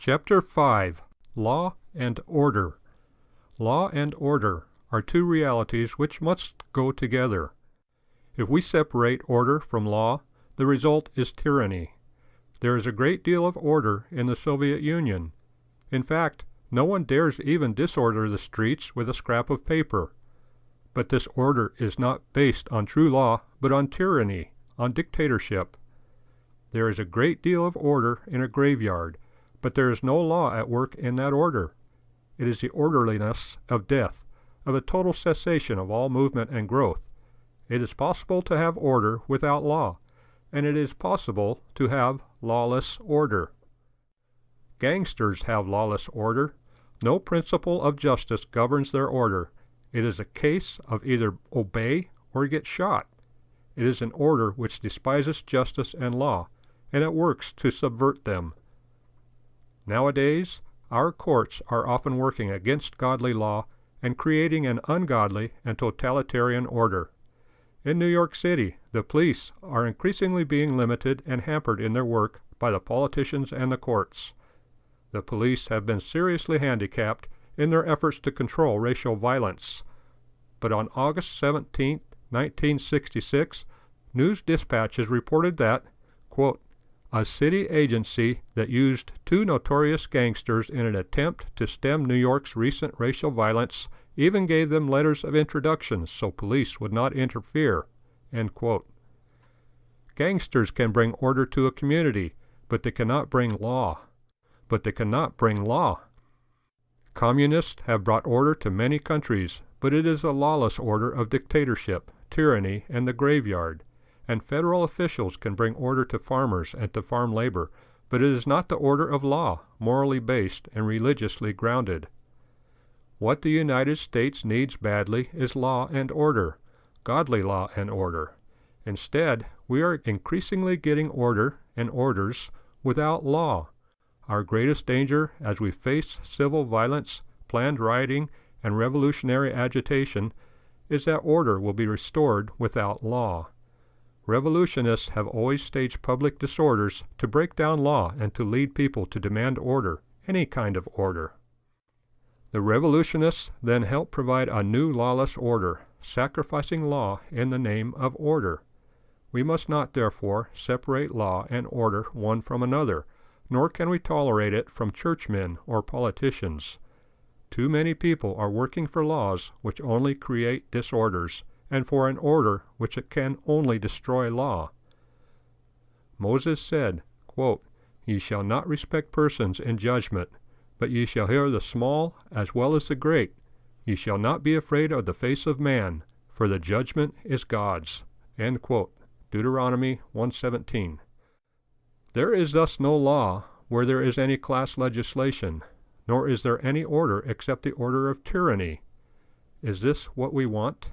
Chapter 5. Law and Order. Law and order are two realities which must go together. If we separate order from law, the result is tyranny. There is a great deal of order in the Soviet Union. In fact, no one dares even disorder the streets with a scrap of paper. But this order is not based on true law, but on tyranny, on dictatorship. There is a great deal of order in a graveyard, but there is no law at work in that order. It is the orderliness of death, of a total cessation of all movement and growth. It is possible to have order without law, and it is possible to have lawless order. Gangsters have lawless order. No principle of justice governs their order. It is a case of either obey or get shot. It is an order which despises justice and law, and it works to subvert them. Nowadays, our courts are often working against godly law and creating an ungodly and totalitarian order. In New York City, the police are increasingly being limited and hampered in their work by the politicians and the courts. The police have been seriously handicapped in their efforts to control racial violence. But on August 17, 1966, news dispatches reported that, quote, a city agency that used two notorious gangsters in an attempt to stem New York's recent racial violence even gave them letters of introduction so police would not interfere, end quote. Gangsters can bring order to a community, but they cannot bring law. Communists have brought order to many countries, but it is a lawless order of dictatorship, tyranny, and the graveyard. And federal officials can bring order to farmers and to farm labor, but it is not the order of law, morally based and religiously grounded. What the United States needs badly is law and order, godly law and order. Instead, we are increasingly getting order and orders without law. Our greatest danger as we face civil violence, planned rioting, and revolutionary agitation is that order will be restored without law. Revolutionists have always staged public disorders to break down law and to lead people to demand order, any kind of order. The revolutionists then help provide a new lawless order, sacrificing law in the name of order. We must not, therefore, separate law and order one from another, nor can we tolerate it from churchmen or politicians. Too many people are working for laws which only create disorders, and for an order which can only destroy law. Moses said, quote, ye shall not respect persons in judgment, but ye shall hear the small as well as the great. Ye shall not be afraid of the face of man, for the judgment is God's. End quote. Deuteronomy 1:17. There is thus no law where there is any class legislation, nor is there any order except the order of tyranny. Is this what we want?